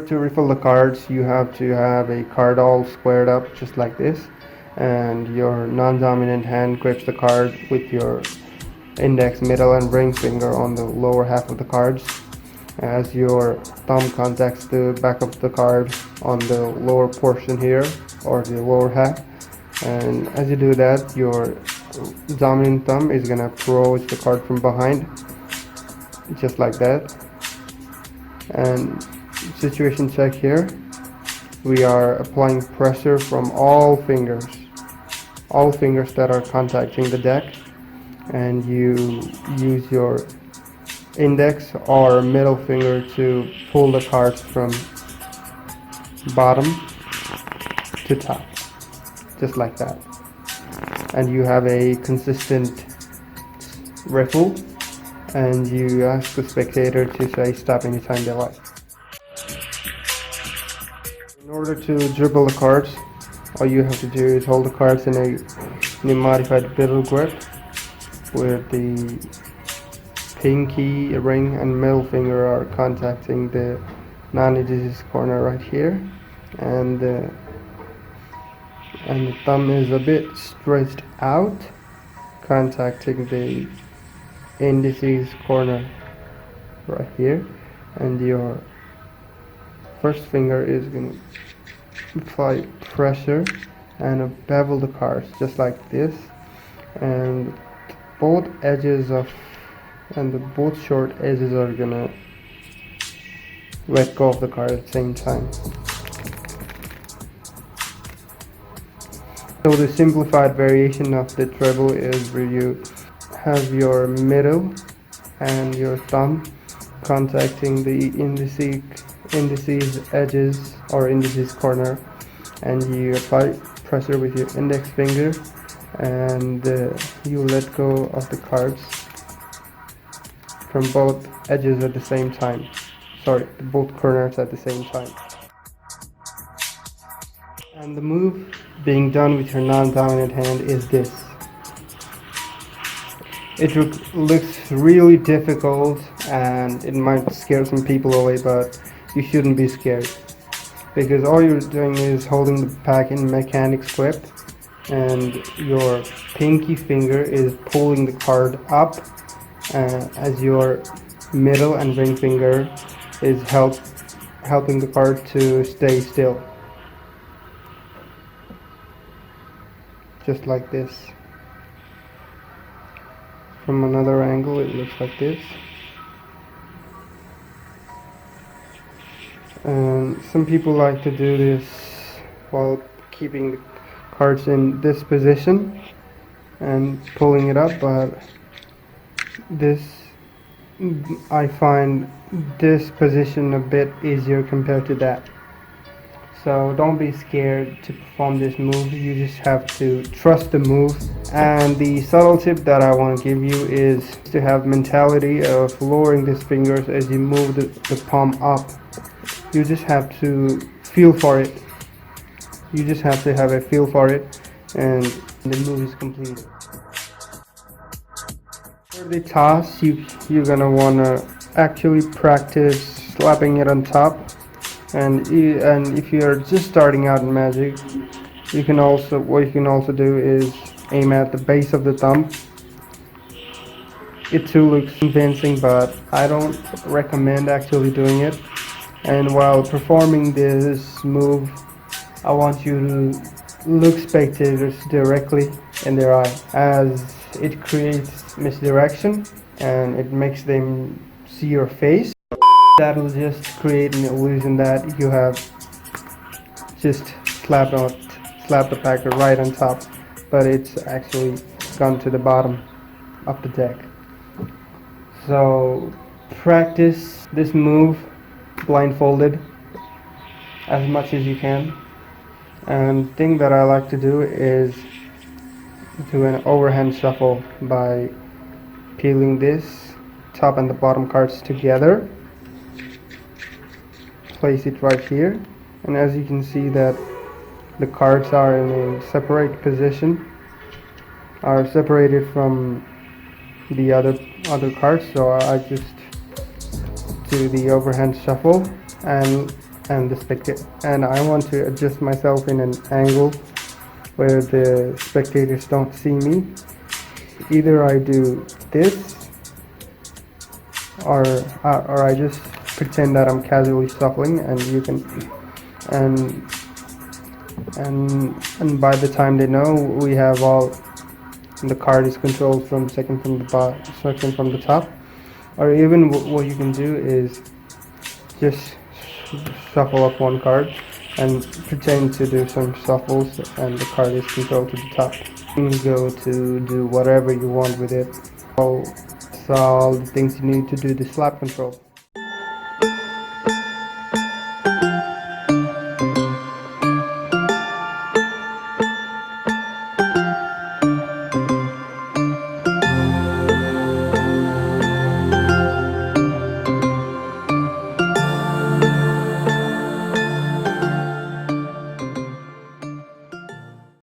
to refill the cards, you have to have a card all squared up just like this, and your non-dominant hand grips the card with your index, middle, and ring finger on the lower half of the cards, as your thumb contacts the back of the card on the lower portion here, or the lower half. And as you do that, your dominant thumb is gonna approach the card from behind, just like that. And situation check here, we are applying pressure from all fingers that are contacting the deck, and you use your index or middle finger to pull the cards from bottom to top, just like that. And you have a consistent riffle, and you ask the spectator to say stop anytime they like. In order to dribble the cards, all you have to do is hold the cards in a modified middle grip, where the pinky, ring, and middle finger are contacting the non-adhesive corner right here, and the thumb is a bit stretched out, contacting the indices corner right here, and your first finger is going to apply pressure and bevel the cards just like this, and both short edges are gonna let go of the card at the same time. So the simplified variation of the treble is where you have your middle and your thumb contacting the indices edges or indices corner, and you apply pressure with your index finger, and you let go of the cards from both edges at the same time. Sorry, both corners at the same time. And the move being done with your non-dominant hand is this. It looks really difficult and it might scare some people away, but you shouldn't be scared, because all you're doing is holding the pack in mechanics grip, and your pinky finger is pulling the card up, as your middle and ring finger is helping the card to stay still, just like this. From another angle it looks like this. And some people like to do this while keeping the cards in this position and pulling it up, but I find this position a bit easier compared to that. So don't be scared to perform this move, you just have to trust the move. And the subtle tip that I want to give you is to have mentality of lowering these fingers as you move the palm up. You just have to feel for it. You just have to have a feel for it, and the move is completed. For the toss, you're gonna wanna actually practice slapping it on top. And if you're just starting out in Magic, what you can also do is aim at the base of the thumb. It too looks convincing, but I don't recommend actually doing it. And while performing this move, I want you to look spectators directly in their eye, as it creates misdirection and it makes them see your face. That will just create an illusion that you have just slapped the pack right on top, but it's actually gone to the bottom of the deck. So practice this move blindfolded as much as you can. And the thing that I like to do is do an overhand shuffle by peeling this top and the bottom cards together. Place it right here, and as you can see that the cards are in a separate position, are separated from the other cards. So I just do the overhand shuffle and and the spectator, and I want to adjust myself in an angle where the spectators don't see me. Either I do this, or I just pretend that I'm casually shuffling, and you can, and and by the time they know, we have all the card is controlled from second from the second from the top. Or even what you can do is just shuffle up one card and pretend to do some shuffles, and the card is controlled to the top. You can go to do whatever you want with it. So that's all the things you need to do the slap control.